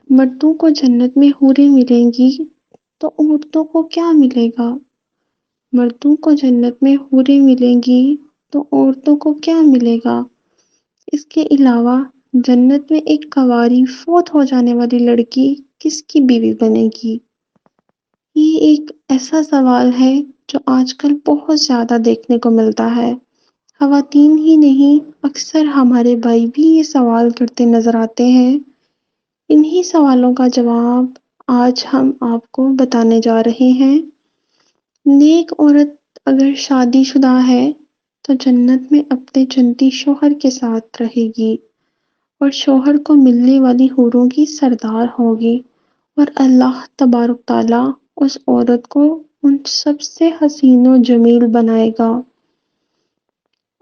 مردوں کو جنت میں حوریں ملیں گی تو عورتوں کو کیا ملے گا؟ مردوں کو جنت میں حوریں ملیں گی تو عورتوں کو کیا ملے گا؟ اس کے علاوہ جنت میں ایک کنواری فوت ہو جانے والی لڑکی کس کی بیوی بنے گی؟ یہ ایک ایسا سوال ہے جو آج کل بہت زیادہ دیکھنے کو ملتا ہے۔ خواتین ہی نہیں، اکثر ہمارے بھائی بھی یہ سوال کرتے نظر آتے ہیں۔ انہی سوالوں کا جواب آج ہم آپ کو بتانے جا رہے ہیں۔ نیک عورت اگر شادی شدہ ہے تو جنت میں اپنے جنتی شوہر کے ساتھ رہے گی اور شوہر کو ملنے والی حوروں کی سردار ہوگی، اور اللہ تبارک تعالیٰ اس عورت کو ان سب سے حسین و جمیل بنائے گا،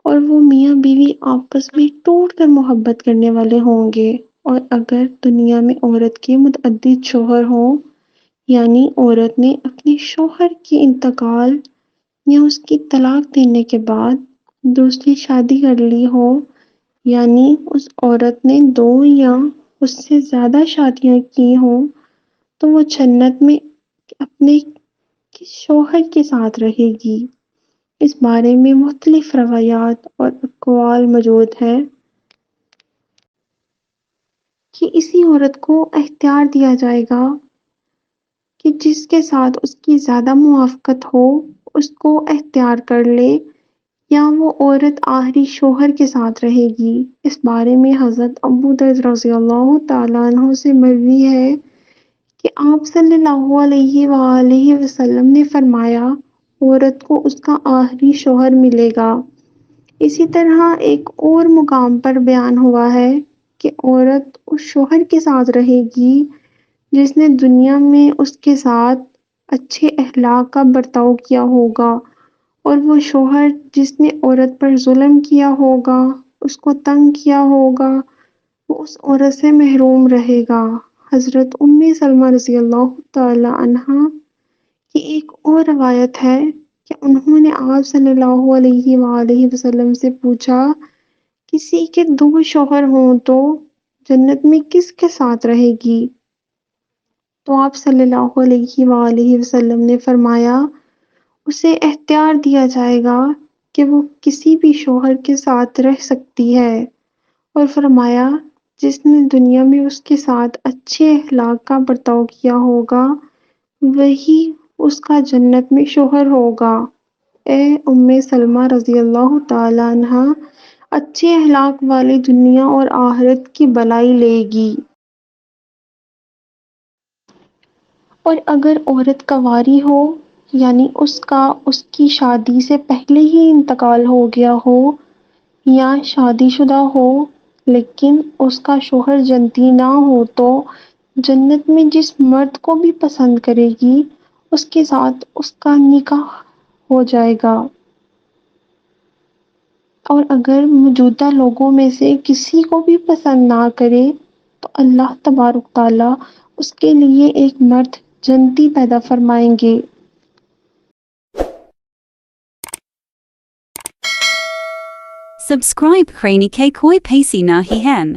اور وہ میاں بیوی آپس میں ٹوٹ کر محبت کرنے والے ہوں گے۔ اور اگر دنیا میں عورت کے متعدد شوہر ہوں، یعنی عورت نے اپنے شوہر کے انتقال یا اس کی طلاق دینے کے بعد دوسری شادی کر لی ہو، یعنی اس عورت نے دو یا اس سے زیادہ شادیاں کی ہوں، تو وہ جنت میں اپنے شوہر کے ساتھ رہے گی۔ اس بارے میں مختلف روایات اور اقوال موجود ہیں کہ اسی عورت کو اختیار دیا جائے گا کہ جس کے ساتھ اس کی زیادہ موافقت ہو اس کو اختیار کر لے، یا وہ عورت آخری شوہر کے ساتھ رہے گی۔ اس بارے میں حضرت ابودردر رضی اللہ تعالیٰ عنہ سے مروی ہے کہ آپ صلی اللہ علیہ وآلہ وسلم نے فرمایا، عورت کو اس کا آخری شوہر ملے گا۔ اسی طرح ایک اور مقام پر بیان ہوا ہے کہ عورت اس شوہر کے ساتھ رہے گی جس نے دنیا میں اس کے ساتھ اچھے اخلاق کا برتاؤ کیا ہوگا، اور وہ شوہر جس نے عورت پر ظلم کیا ہوگا، اس کو تنگ کیا ہوگا، وہ اس عورت سے محروم رہے گا۔ حضرت ام سلمہ رضی اللہ تعالی عنہا کی ایک اور روایت ہے کہ انہوں نے آپ صلی اللہ علیہ وآلہ وسلم سے پوچھا، کسی کے دو شوہر ہوں تو جنت میں کس کے ساتھ رہے گی؟ تو آپ صلی اللہ علیہ وآلہ وسلم نے فرمایا، اسے اختیار دیا جائے گا کہ وہ کسی بھی شوہر کے ساتھ رہ سکتی ہے، اور فرمایا جس نے دنیا میں اس کے ساتھ اچھے اخلاق کا برتاؤ کیا ہوگا وہی اس کا جنت میں شوہر ہوگا۔ اے ام سلمہ رضی اللہ تعالی عنہا، اچھے اخلاق والی دنیا اور آخرت کی بلائی لے گی۔ اور اگر عورت کنواری ہو، یعنی اس کا اس کی شادی سے پہلے ہی انتقال ہو گیا ہو، یا شادی شدہ ہو لیکن اس کا شوہر جنتی نہ ہو، تو جنت میں جس مرد کو بھی پسند کرے گی اس کے ساتھ اس کا نکاح ہو جائے گا۔ اور اگر موجودہ لوگوں میں سے کسی کو بھی پسند نہ کرے تو اللہ تبارک تعالیٰ اس کے لیے ایک مرد جنتی پیدا فرمائیں گے۔ Subscribe Kranike Koi Pasi Nahi Hen.